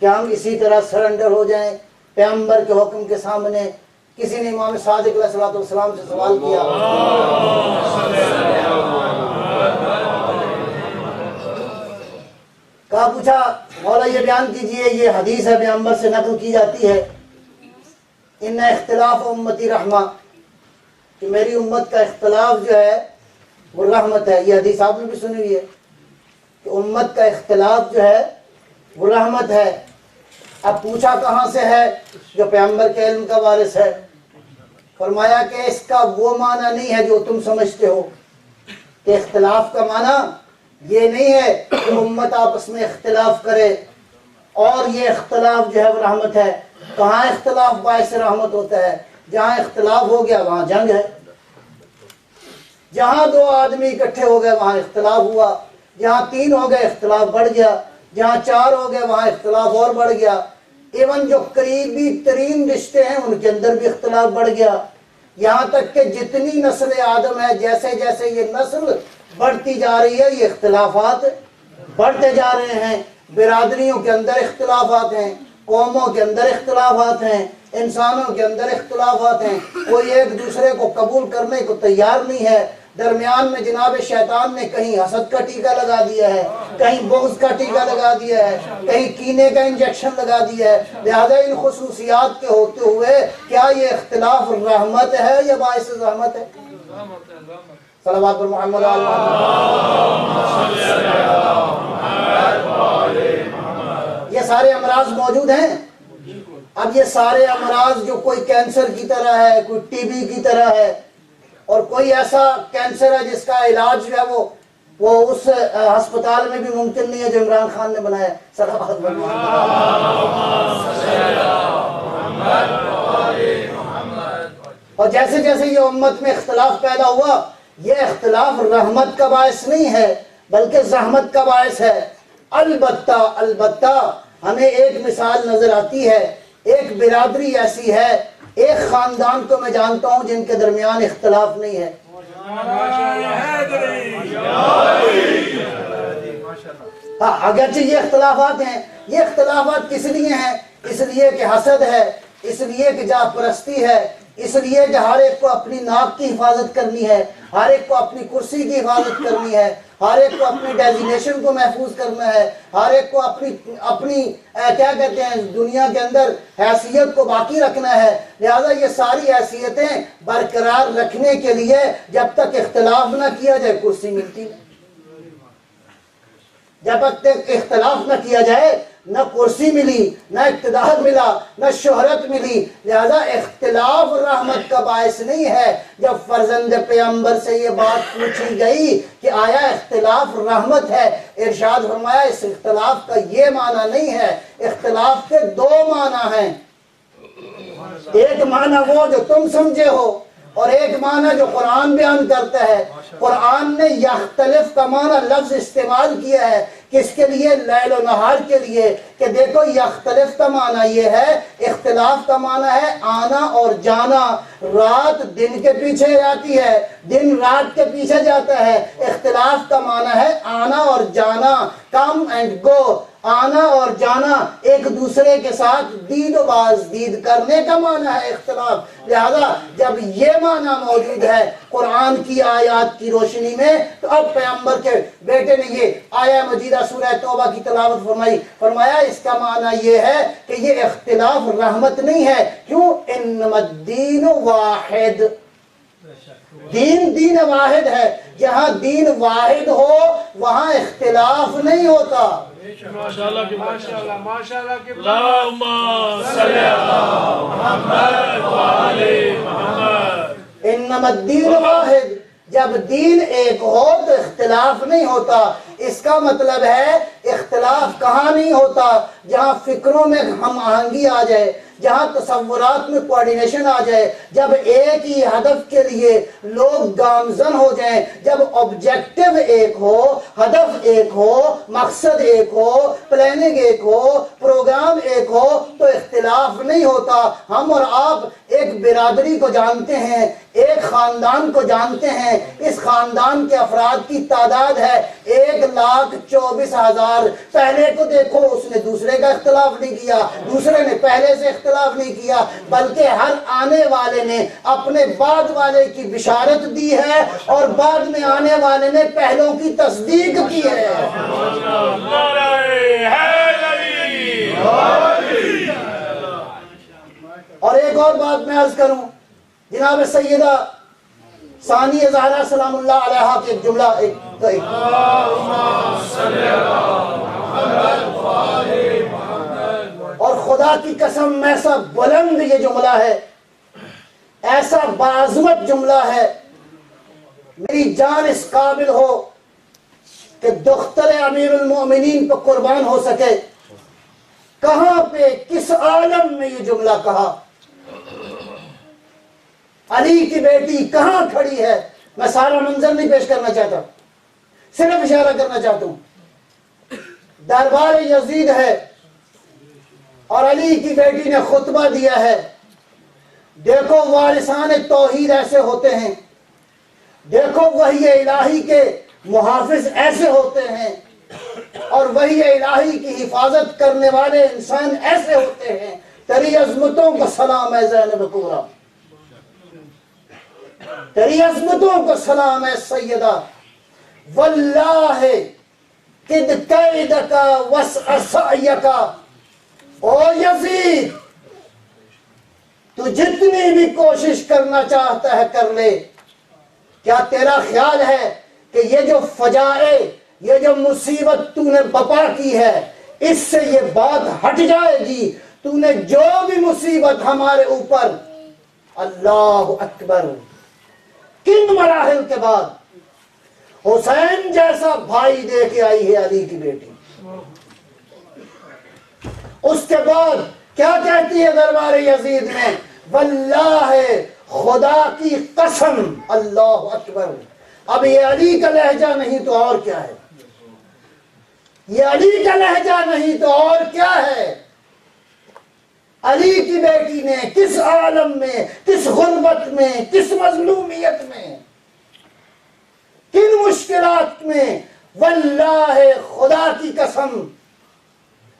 کہ ہم اسی طرح سرنڈر ہو جائیں پیغمبر کے حکم کے سامنے۔ کسی نے امام صادق علیہ السلام سے سوال کیا، کہا پوچھا مولا یہ بیان کیجئے، یہ حدیث ہے پیغمبر سے نقل کی جاتی ہے، ان اختلاف امتی رحمہ، کہ میری امت کا اختلاف جو ہے وہ رحمت ہے۔ یہ حدیث آپ نے بھی سنی ہوئی ہے کہ امت کا اختلاف جو ہے وہ رحمت ہے۔ اب پوچھا کہاں سے ہے؟ جو پیغمبر کے علم کا وارث ہے۔ فرمایا کہ اس کا وہ معنی نہیں ہے جو تم سمجھتے ہو، کہ اختلاف کا معنی یہ نہیں ہے کہ امت آپس میں اختلاف کرے اور یہ اختلاف جو ہے وہ رحمت ہے۔ کہاں اختلاف باعث رحمت ہوتا ہے؟ جہاں اختلاف ہو گیا وہاں جنگ ہے، جہاں دو آدمی اکٹھے ہو گئے وہاں اختلاف ہوا، جہاں تین ہو گئے اختلاف بڑھ گیا، جہاں چار ہو گئے وہاں اختلاف اور بڑھ گیا۔ ایون جو قریبی ترین رشتے ہیں ان کے اندر بھی اختلاف بڑھ گیا، یہاں تک کہ جتنی نسل آدم ہے جیسے جیسے یہ نسل بڑھتی جا رہی ہے یہ اختلافات بڑھتے جا رہے ہیں۔ برادریوں کے اندر اختلافات ہیں، قوموں کے اندر اختلافات ہیں، انسانوں کے اندر اختلافات ہیں، کوئی ایک دوسرے کو قبول کرنے کو تیار نہیں ہے۔ درمیان میں جناب شیطان نے کہیں حسد کا ٹیکہ لگا دیا ہے، کہیں بغض کا ٹیکہ لگا دیا ہے، کہیں کینے کا انجیکشن لگا دیا ہے۔ لہذا ان خصوصیات کے ہوتے ہوئے کیا یہ اختلاف رحمت ہے یا باعث رحمت ہے؟ صلوات پر محمد یہ سارے امراض موجود ہیں۔ اب یہ سارے امراض جو کوئی کینسر کی طرح ہے، کوئی ٹی بی کی طرح ہے، اور کوئی ایسا کینسر ہے جس کا علاج جو ہے وہ اس ہسپتال میں بھی ممکن نہیں ہے جو عمران خان نے بنایا۔ صلوات پر اور جیسے جیسے یہ امت میں اختلاف پیدا ہوا، یہ اختلاف رحمت کا باعث نہیں ہے بلکہ زحمت کا باعث ہے۔ البتہ ہمیں ایک مثال نظر آتی ہے، ایک برادری ایسی ہے، ایک خاندان کو میں جانتا ہوں جن کے درمیان اختلاف نہیں ہے۔ اگرچہ یہ اختلافات ہیں، یہ اختلافات کس لیے ہیں؟ اس لیے کہ حسد ہے، اس لیے کہ جاہ پرستی ہے، اس لیے کہ ہر ایک کو اپنی ناک کی حفاظت کرنی ہے، ہر ایک کو اپنی کرسی کی حفاظت کرنی ہے، ہر ایک کو اپنی ڈیزینیشن کو محفوظ کرنا ہے، ہر ایک کو اپنی کیا کہتے ہیں دنیا کے اندر حیثیت کو باقی رکھنا ہے۔ لہذا یہ ساری حیثیتیں برقرار رکھنے کے لیے جب تک اختلاف نہ کیا جائے کرسی ملتی نہیں، جب تک اختلاف نہ کیا جائے نہ کرسی ملی، نہ اقتدار ملا، نہ شہرت ملی۔ لہذا اختلاف رحمت کا باعث نہیں ہے۔ جب فرزند پیغمبر سے یہ بات پوچھی گئی کہ آیا اختلاف رحمت ہے، ارشاد فرمایا اس اختلاف کا یہ معنی نہیں ہے، اختلاف کے دو معنی ہیں۔ ایک معنی وہ جو تم سمجھے ہو، اور ایک معنی جو قرآن بیان کرتا ہے، قرآن نے یختلف کا معنی لفظ استعمال کیا ہے کس کے لیے؟ لیل و نہار کے لیے، کہ دیکھو یختلف کا معنی یہ ہے، اختلاف کا معنی ہے آنا اور جانا، رات دن کے پیچھے جاتی ہے، دن رات کے پیچھے جاتا ہے، اختلاف کا معنی ہے آنا اور جانا، کم اینڈ گو، آنا اور جانا، ایک دوسرے کے ساتھ دید و بازدید کرنے کا معنی ہے اختلاف۔ لہذا جب یہ معنی موجود ہے قرآن کی آیات کی روشنی میں، تو اب پیغمبر کے بیٹے نے یہ آیہ مجیدہ سورہ توبہ کی تلاوت فرمائی، فرمایا اس کا معنی یہ ہے کہ یہ اختلاف رحمت نہیں ہے۔ کیوں؟ انما الدین واحد، دین واحد ہے، جہاں دین واحد ہو وہاں اختلاف نہیں ہوتا۔ ماشاءاللہ اللہم صلی علی محمد وآل محمد۔ انما الدین واحد، جب دین ایک ہو تو اختلاف نہیں ہوتا۔ اس کا مطلب ہے اختلاف کہاں نہیں ہوتا؟ جہاں فکروں میں ہم آہنگی آ جائے، جہاں تصورات میں کوارڈینیشن آ جائے، جب ایک ہی ہدف کے لیے لوگ گامزن ہو جائیں، جب آبجیکٹو ایک ہو، ہدف ایک ہو، مقصد ایک ہو، پلاننگ ایک ہو، پروگرام ایک ہو، تو اختلاف نہیں ہوتا۔ ہم اور آپ ایک برادری کو جانتے ہیں، ایک خاندان کو جانتے ہیں، اس خاندان کے افراد کی تعداد ہے 1,24,000۔ پہلے کو دیکھو، اس نے دوسرے کا اختلاف نہیں کیا، دوسرے نے پہلے سے اختلاف نہیں کیا، بلکہ ہر آنے والے نے اپنے بعد والے کی بشارت دی ہے، اور بعد میں آنے والے نے پہلوں کی تصدیق کی ہے۔ اور ایک اور بات میں عرض کروں، جناب سیدہ ثانیہ زہرا سلام اللہ علیہا کے ایک جملہ اور خدا کی قسم ایسا بلند یہ جملہ ہے، ایسا باعظمت جملہ ہے، میری جان اس قابل ہو کہ دختر امیر المؤمنین پہ قربان ہو سکے۔ کہاں پہ، کس عالم میں یہ جملہ کہا؟ علی کی بیٹی کہاں کھڑی ہے؟ میں سارا منظر نہیں پیش کرنا چاہتا، صرف اشارہ کرنا چاہتا ہوں۔ دربار یزید ہے اور علی کی بیٹی نے خطبہ دیا ہے۔ دیکھو وارثان توحید ایسے ہوتے ہیں، دیکھو وحی الہی کے محافظ ایسے ہوتے ہیں، اور وحی الہی کی حفاظت کرنے والے انسان ایسے ہوتے ہیں۔ تیری عظمتوں کو سلام ہے زینب کبریٰ، تیری عظمتوں کو سلام ہے سیدہ، واللہ قد قیدک وسع سعیک۔ او یزید، تو جتنی بھی کوشش کرنا چاہتا ہے کر لے۔ کیا تیرا خیال ہے کہ یہ جو فجائے، یہ جو مصیبت تو نے بپا کی ہے، اس سے یہ بات ہٹ جائے گی؟ تو نے جو بھی مصیبت ہمارے اوپر، اللہ اکبر، کن مراحل کے بعد حسین جیسا بھائی دے کے آئی ہے علی کی بیٹی، اس کے بعد کیا کہتی ہے دربار یزید میں؟ واللہ خدا کی قسم، اللہ اکبر۔ اب یہ علی کا لہجہ نہیں تو اور کیا ہے؟ یہ علی کا لہجہ نہیں تو اور کیا ہے؟ علی کی بیٹی نے کس عالم میں، کس غربت میں، کس مظلومیت میں، کن مشکلات میں، واللہ خدا کی قسم،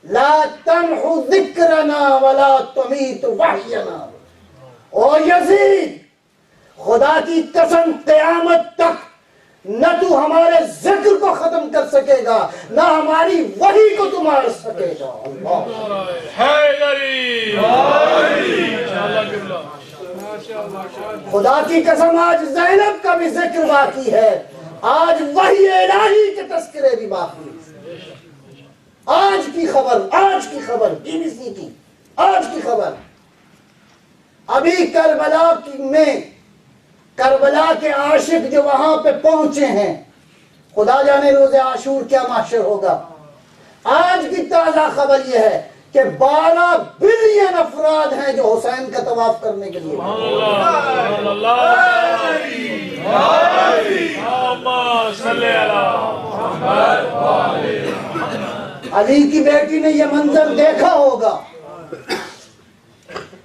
لا تمحو ذکرنا ولا تمیت وحینا۔ او یزید، خدا کی قسم قیامت تک نہ تو ہمارے ذکر کو ختم کر سکے گا، نہ ہماری وحی کو تو مار سکے گا۔ خدا کی قسم آج زینب کا بھی ذکر باقی ہے، آج وحی الہی کے تذکرے بھی باقی ہیں۔ آج کی خبر BBC کی آج کی خبر، ابھی کربلا میں کربلا کے عاشق جو وہاں پہ پہنچے ہیں، خدا جانے روز عاشور کیا محشر ہوگا۔ آج کی تازہ خبر یہ ہے کہ 12 بلین افراد ہیں جو حسین کا طواف کرنے کے لیے علی کی بیٹی نے یہ منظر دیکھا ہوگا،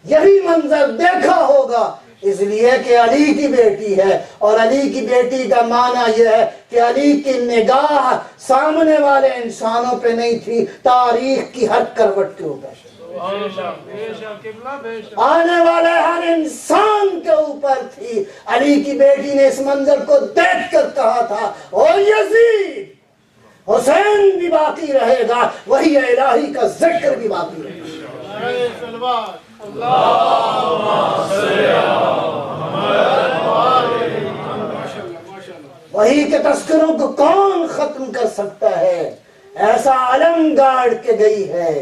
یہی منظر دیکھا ہوگا، اس لیے کہ علی کی بیٹی ہے، اور علی کی بیٹی کا معنی یہ ہے کہ علی کی نگاہ سامنے والے انسانوں پہ نہیں تھی، تاریخ کی ہر کروٹ کے اوپر، آنے والے ہر انسان کے اوپر تھی۔ علی کی بیٹی نے اس منظر کو دیکھ کر کہا تھا، او یزید، حسین بھی باقی رہے گا، وہی الہی کا ذکر بھی باقی رہے گا۔ وہی کے تذکروں کو کون ختم کر سکتا ہے؟ ایسا علم گاڑ کے گئی ہے،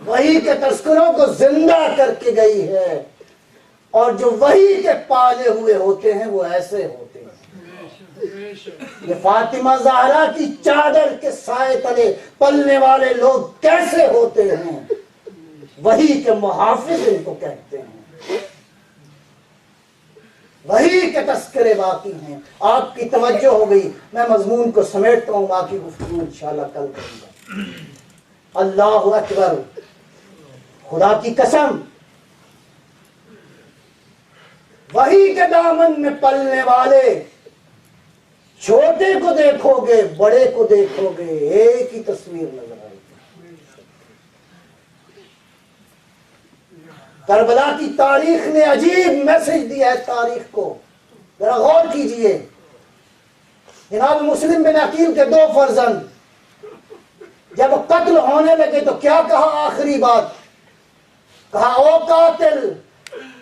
وہی کے تذکروں کو زندہ کر کے گئی ہے، اور جو وہی کے پالے ہوئے ہوتے ہیں وہ ایسے ہوتے ہیں۔ یہ فاطمہ زہرا کی چادر کے سائے تلے پلنے والے لوگ کیسے ہوتے ہیں؟ وہی کے محافظ ان کو کہتے ہیں، وہی کے تذکرے باقی ہیں۔ آپ کی توجہ ہو گئی، میں مضمون کو سمیٹتا ہوں، باقی گفتگو انشاءاللہ کل کروں گا۔ اللہ اکبر، خدا کی قسم، وہی کے دامن میں پلنے والے، چھوٹے کو دیکھو گے بڑے کو دیکھو گے ایک ہی تصویر نظر آئے گی۔ کربلا کی تاریخ نے عجیب میسج دیا ہے تاریخ کو، ذرا غور کیجئے۔ جناب مسلم بن عقیل کے 2 فرزند جب قتل ہونے لگے تو کیا کہا؟ آخری بات کہا، او قاتل،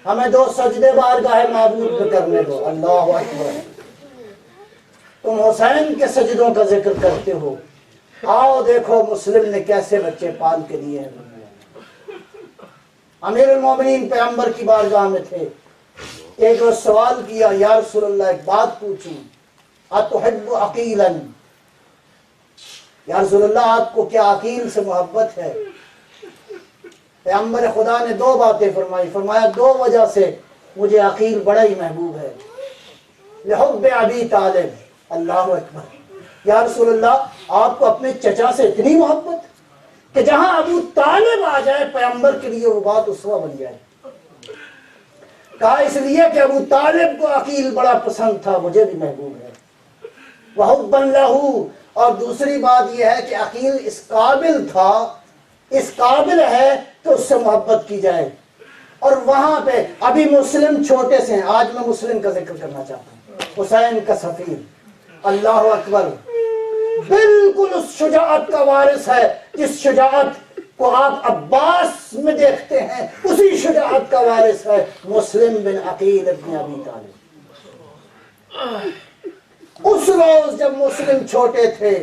ہمیں 2 سجدے بارگاہ معبود پہ کرنے دو۔ اللہ اکبر، تم حسین کے سجدوں کا ذکر کرتے ہو، آؤ دیکھو مسلم نے کیسے بچے پال کے دیے ہیں۔ امیر المومنین پیغمبر کی بارگاہ میں تھے، ایک روز سوال کیا، یا رسول اللہ ایک بات پوچھوں، اتحب عقیلا، یا رسول اللہ آپ کو کیا عقیل سے محبت ہے؟ پیغمبر خدا نے 2 باتیں فرمائی، فرمایا 2 وجہ سے مجھے عقیل بڑا ہی محبوب ہے، لحب ابی طالب، اللہ اکبر، یا رسول اللہ آپ کو اپنے چچا سے اتنی محبت کہ جہاں ابو طالب آ جائے پیغمبر کے لیے وہ بات اسوہ بن جائے۔ کہا اس لیے کہ ابو طالب کو عقیل بڑا پسند تھا، مجھے بھی محبوب ہے، وحبا لہ، اور دوسری بات یہ ہے کہ عقیل اس قابل تھا، اس قابل ہے کہ اس سے محبت کی جائے۔ اور وہاں پہ ابھی مسلم چھوٹے سے ہیں، آج میں مسلم کا ذکر کرنا چاہتا ہوں، حسین کا سفیر، اللہ اکبر، بالکل اس شجاعت کا وارث ہے جس شجاعت کو آپ عباس میں دیکھتے ہیں، اسی شجاعت کا وارث ہے مسلم بن عقیل ابن ابی طالب۔ اس روز جب مسلم چھوٹے تھے،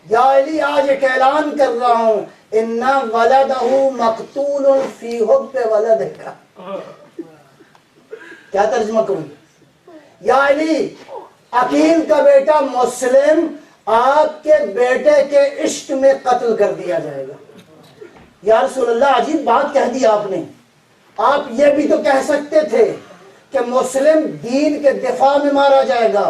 یا علی آج ایک اعلان کر رہا ہوں، ان ولدہ مقتول فی حب ولدہ، کیا ترجمہ کروں؟ یا علی، عقیل کا بیٹا مسلم آپ کے بیٹے کے عشق میں قتل کر دیا جائے گا۔ یا رسول اللہ عجیب بات کہہ دی آپ نے، آپ یہ بھی تو کہہ سکتے تھے کہ مسلم دین کے دفاع میں مارا جائے گا،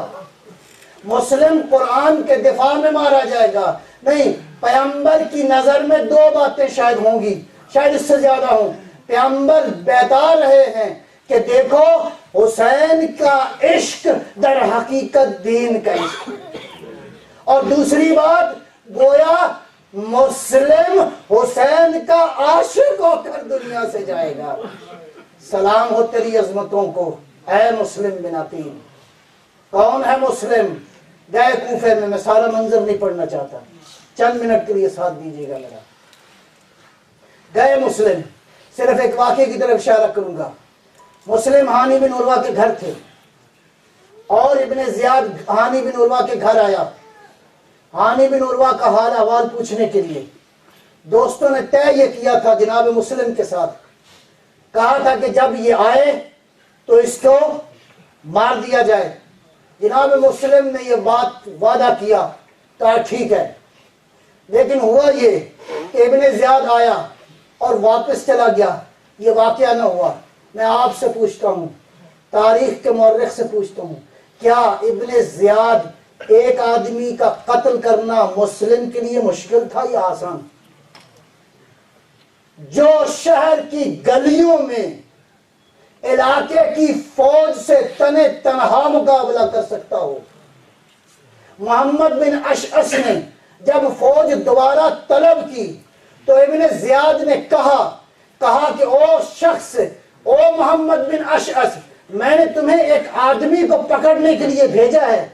مسلم قرآن کے دفاع میں مارا جائے گا۔ نہیں، پیغمبر کی نظر میں 2 باتیں شاید ہوں گی، شاید اس سے زیادہ ہوں۔ پیغمبر بتا رہے ہیں کہ دیکھو حسین کا عشق در حقیقت دین کا عشق، اور دوسری بات گویا مسلم حسین کا عاشق ہو کر دنیا سے جائے گا۔ سلام ہو تیری عظمتوں کو اے مسلم بن عقیل۔ کون ہے مسلم؟ گئے کوفے میں سارا منظر نہیں پڑھنا چاہتا، چند منٹ کے لیے ساتھ دیجیے گا میرا۔ گئے مسلم، صرف ایک واقعے کی طرف اشارہ کروں گا۔ مسلم ہانی بن عروہ کے گھر تھے، اور ابن زیاد ہانی بن عروہ کے گھر آیا، ہانی بن عروہ کا حال احوال پوچھنے کے لیے۔ دوستوں نے طے یہ کیا تھا جناب مسلم کے ساتھ، کہا تھا کہ جب یہ آئے تو اس کو مار دیا جائے۔ جناب مسلم نے یہ بات وعدہ کیا، کہا ٹھیک ہے، لیکن ہوا یہ کہ ابن زیاد آیا اور واپس چلا گیا، یہ واقعہ نہ ہوا۔ میں آپ سے پوچھتا ہوں، تاریخ کے مورخ سے پوچھتا ہوں، کیا ابن زیاد ایک آدمی کا قتل کرنا مسلم کے لیے مشکل تھا یا آسان؟ جو شہر کی گلیوں میں علاقے کی فوج سے تنے تنہا مقابلہ کر سکتا ہو، محمد بن اشعث نے جب فوج دوبارہ طلب کی تو ابن زیاد نے کہا کہ او شخص، او محمد بن اشعث، میں نے تمہیں ایک آدمی کو پکڑنے کے لیے بھیجا ہے،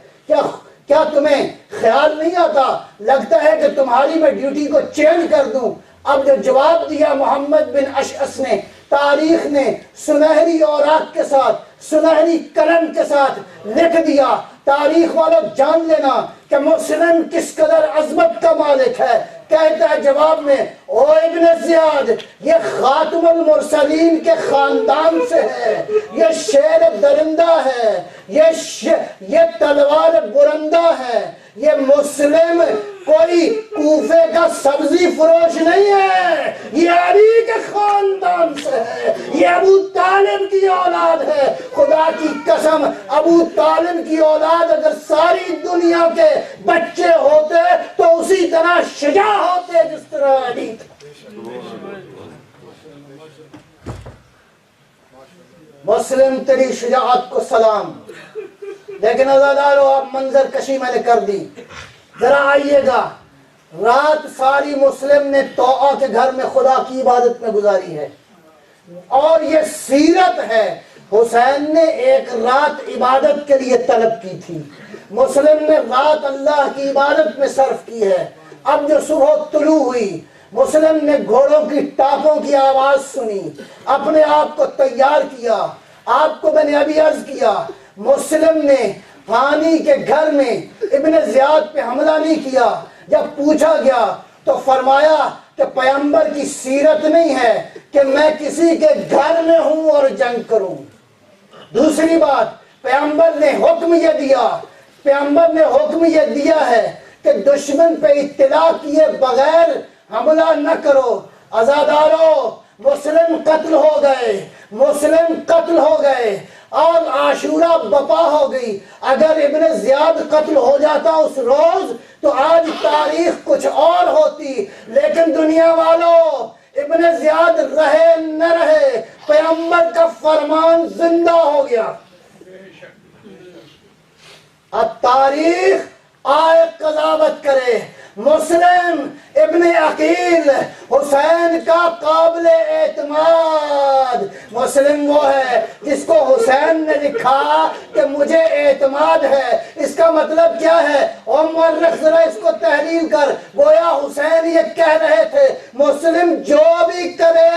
کیا تمہیں خیال نہیں آتا؟ لگتا ہے کہ تمہاری میں ڈیوٹی کو چینج کر دوں۔ اب جو جواب دیا محمد بن اشعث نے، تاریخ نے سنہری اوراق کے ساتھ، سنہری قلم کے ساتھ لکھ دیا۔ تاریخ والوں جان لینا کہ مسلم کس قدر عظمت کا مالک ہے۔ کہتا ہے جواب میں، او ابن زیاد، یہ خاتم المرسلین کے خاندان سے ہے، یہ شیر درندہ ہے، یہ تلوار برندہ ہے، یہ مسلم کوئی کوفے کا سبزی فروش نہیں ہے، یہ علی کے خاندان سے ہے، یہ ابو طالب کی اولاد ہے۔ خدا کی قسم، ابو طالب کی اولاد اگر ساری دنیا کے بچے ہوتے تو اسی طرح شجاع ہوتے جس طرح علی تھا۔ مسلم تیری شجاعت کو سلام۔ لیکن عزادارو، اب منظر کشی میں نے کر دی، ذرا آئیے گا۔ رات ساری مسلم نے توعہ کے گھر میں خدا کی عبادت میں گزاری ہے، اور یہ سیرت ہے۔ حسین نے ایک رات عبادت کے لیے طلب کی تھی، مسلم نے رات اللہ کی عبادت میں صرف کی ہے۔ اب جو صبح طلوع ہوئی، مسلم نے گھوڑوں کی ٹاپوں کی آواز سنی، اپنے آپ کو تیار کیا۔ آپ کو میں نے ابھی عرض کیا، مسلم نے ہانی کے گھر میں ابن زیاد پہ حملہ نہیں کیا۔ جب پوچھا گیا تو فرمایا کہ پیغمبر کی سیرت نہیں ہے کہ میں کسی کے گھر میں ہوں اور جنگ کروں۔ دوسری بات، پیغمبر نے حکم یہ دیا ہے کہ دشمن پہ اطلاع کیے بغیر حملہ نہ کرو۔ عزادارو، مسلم قتل ہو گئے اور عاشورہ بپا ہو گئی۔ اگر ابن زیاد قتل ہو جاتا اس روز تو آج تاریخ کچھ اور ہوتی۔ لیکن دنیا والوں، ابن زیاد رہے نہ رہے، پیغمبر کا فرمان زندہ ہو گیا۔ اب تاریخ آئے قضاوت کرے۔ مسلم ابن عقیل حسین کا قابل اعتماد۔ مسلم وہ ہے جس کو حسین نے لکھا کہ مجھے اعتماد ہے۔ اس کا مطلب کیا ہے؟ اور مورخ ذرا اس کو تحلیل کر، گویا حسین یہ کہہ رہے تھے مسلم جو بھی کرے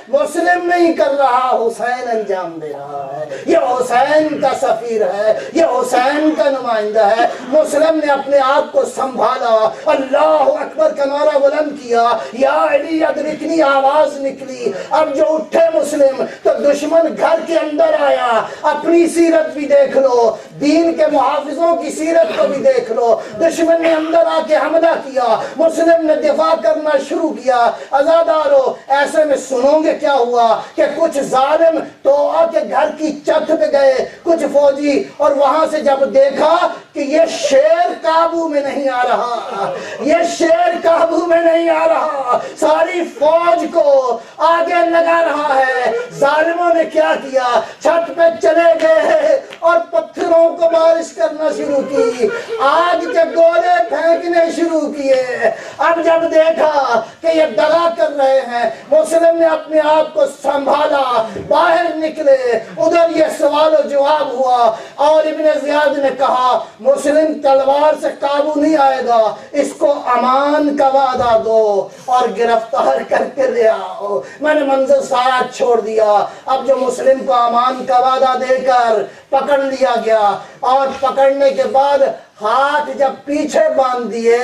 مسلم نہیں کر رہا، حسین انجام دے رہا ہے، یہ حسین کا سفیر ہے، یہ حسین کا نمائندہ ہے۔ مسلم نے اپنے آپ کو سنبھالا، اللہ اکبر کا نعرہ بلند کیا، یا علی ادرکنی آواز نکلی۔ اب جو اٹھے مسلم تو دشمن گھر کے اندر آیا۔ اپنی سیرت بھی دیکھ لو، دین کے محافظوں کی سیرت کو بھی دیکھ لو۔ دشمن نے اندر آ کے حملہ کیا، مسلم نے دفاع کرنا شروع کیا۔ عزادارو، ایسے میں سنو گے کیا ہوا کہ کچھ ظالم تو آ کے گھر کی چھت پہ گئے، کچھ فوجی، اور وہاں سے جب دیکھا کہ یہ شیر قابو میں نہیں آ رہا، یہ شیر قابو میں نہیں آ رہا، ساری فوج کو آگے لگا رہا ہے، ظالموں نے کیا کیا؟ چھت پہ چلے گئے اور پتھروں کو بارش کرنا شروع کی، آگ کے گولے پھینکنے شروع کیے۔ اب جب دیکھا کہ یہ دغا کر رہے ہیں، مسلم نے اپنے آپ کو سنبھالا، باہر نکلے۔ ادھر یہ سوال و جواب ہوا اور ابن زیاد نے کہا مسلم تلوار سے قابو نہیں آئے گا، اس کو امان کا وعدہ دو اور گرفتار کر کے لے آؤ۔ میں نے منظر سارا چھوڑ دیا۔ اب جو مسلم کو امان کا وعدہ دے کر پکڑ لیا گیا، اور پکڑنے کے بعد ہاتھ جب پیچھے باندھ دیے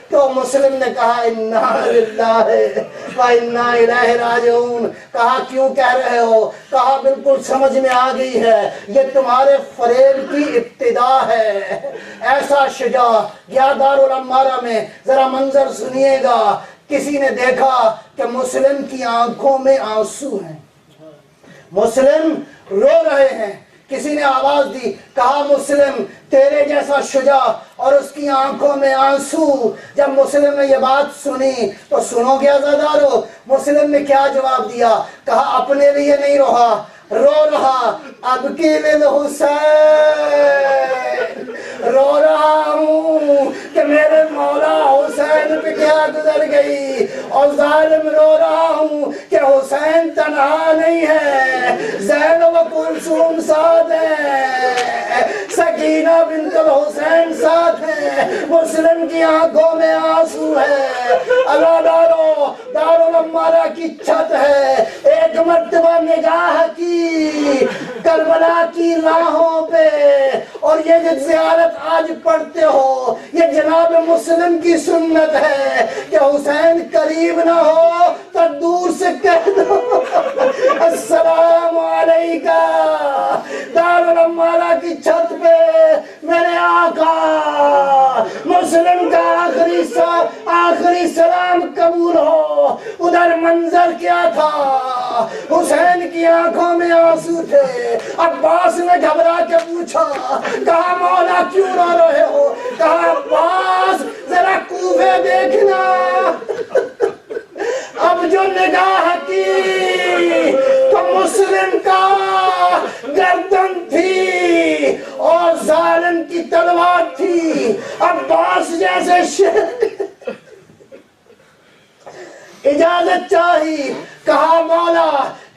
تو مسلم نے کہا انا للہ و انا الیہ راجعون۔ کہا کیوں کہہ رہے ہو؟ کہا بالکل سمجھ میں آ گئی ہے، یہ تمہارے فریب کی ابتدا ہے۔ ایسا شجاع گیا دار العمارہ میں، ذرا منظر سنیے گا کسی نے دیکھا کہ مسلم کی آنکھوں میں آنسو ہیں، مسلم رو رہے ہیں، کسی نے آواز دی، کہا مسلم تیرے جیسا شجاع اور اس کی آنکھوں میں آنسو۔ جب مسلم نے یہ بات سنی تو سنو گے عزادارو، مسلم نے کیا جواب دیا؟ کہا اپنے لیے نہیں رو رہا، اب کی للحسین، رو رہا ہوں کہ میرے مولا حسین پہ کیا گزر گئی، اور ظالم رو رہا ہوں کہ حسین تنہا نہیں ہے، زینب و کلثوم ساتھ ہیں، سکینہ بنت الحسین ساتھ ہیں، مسلم کی آنکھوں میں آنسو ہے۔ اللہ دارالعمارہ کی چھت ہے، ایک مرتبہ نگاہ کی کربلا کی راہوں پہ، اور یہ جو زیارت آج پڑھتے ہو یہ جناب مسلم کی سنت ہے کہ حسین قریب نہ ہو تو دور سے کہہ دو السلام علیکہ۔ دارالعمارہ کی چھت پہ میرے آقا مسلم کا آخری سلام قبول ہو۔ ادھر منظر کیا تھا؟ حسین کی آنکھوں میں آنسو تھے۔ عباس نے گھبرا کے پوچھا، کہا مولا کیوں رو رہے ہو؟ کہا عباس ذرا کوفے دیکھنا، اب جو نگاہ کی تو مسلم کا گردن تھی اور ظالم کی تلوار تھی۔ عباس جیسے شیخ اجازت چاہی، کہا مولا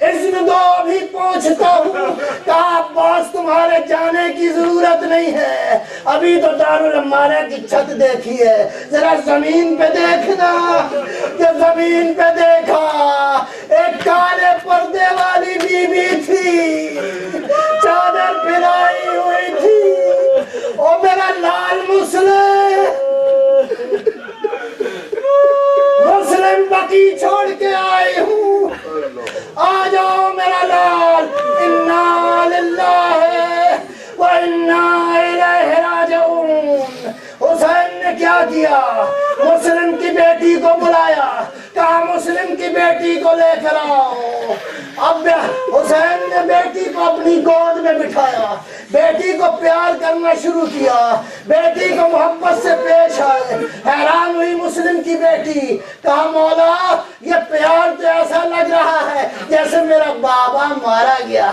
اذن دو ابھی پہنچتا ہوں۔ کہا عباس تمہارے جانے کی ضرورت نہیں ہے، ابھی تو دارالعمارہ کی چھت دیکھی ہے، ذرا زمین پہ دیکھنا۔ جب زمین پہ دیکھا ایک کالے پردے والی بی بی تھی، چادر پھیلائی ہوئی تھی، اور میرا لال مسلم بقی چھوڑ کے آئی ہوں، آ جاؤ میرا لال، انا للہ و انا الیہ راجعون۔ حسین نے کیا کیا؟ مسلم کی بیٹی کو بلایا، کہا مسلم کی بیٹی کو لے کر آؤ۔ اب حسین نے بیٹی کو اپنی گود میں بٹھایا، بیٹی کو پیار کرنا شروع کیا، بیٹی کو محبت سے پیش آئے۔ حیران ہوئی مسلم کی بیٹی، کہا مولا یہ پیار تو ایسا لگ رہا ہے جیسے میرا بابا مارا گیا۔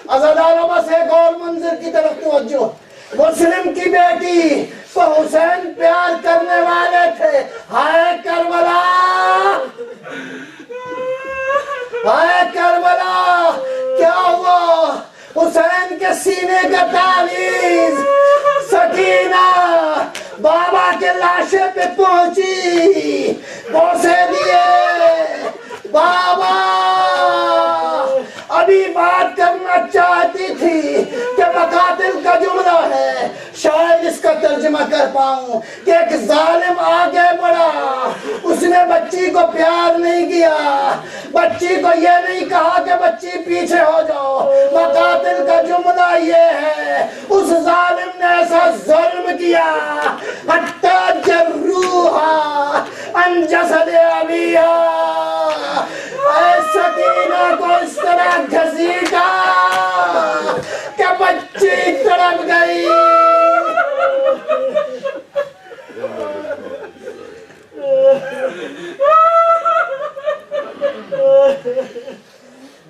عزاداروں بس ایک اور منظر کی طرف توجہ، مسلم کی بیٹی تو حسین پیار کرنے والے تھے، ہائے کربلا، ہائے کربلا کیا ہوا؟ حسین کے سینے کا تعویذ، سکینہ بابا کے لاشے پہ پہنچی، بوسے دیے، بابا ابھی بات کرنا چاہتی تھی کہ مقاتل کا جملہ ہے، شاید اس کا ترجمہ کر پاؤں کہ ایک ظالم آگے بڑھا، اس نے بچی کو پیار نہیں کیا، بچی کو یہ نہیں کہا کہ بچی پیچھے ہو جاؤ، مقاتل کا جملہ یہ ہے اس ظالم نے ایسا ظلم کیا حتی جروحا ان جسد ابیہا، اے سکینہ کو اس طرح گھسیٹا کہ بچی تڑپ گئی۔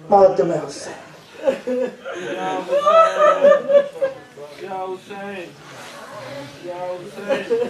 موت میں حسین، یا حسین، یا حسین، یا حسین۔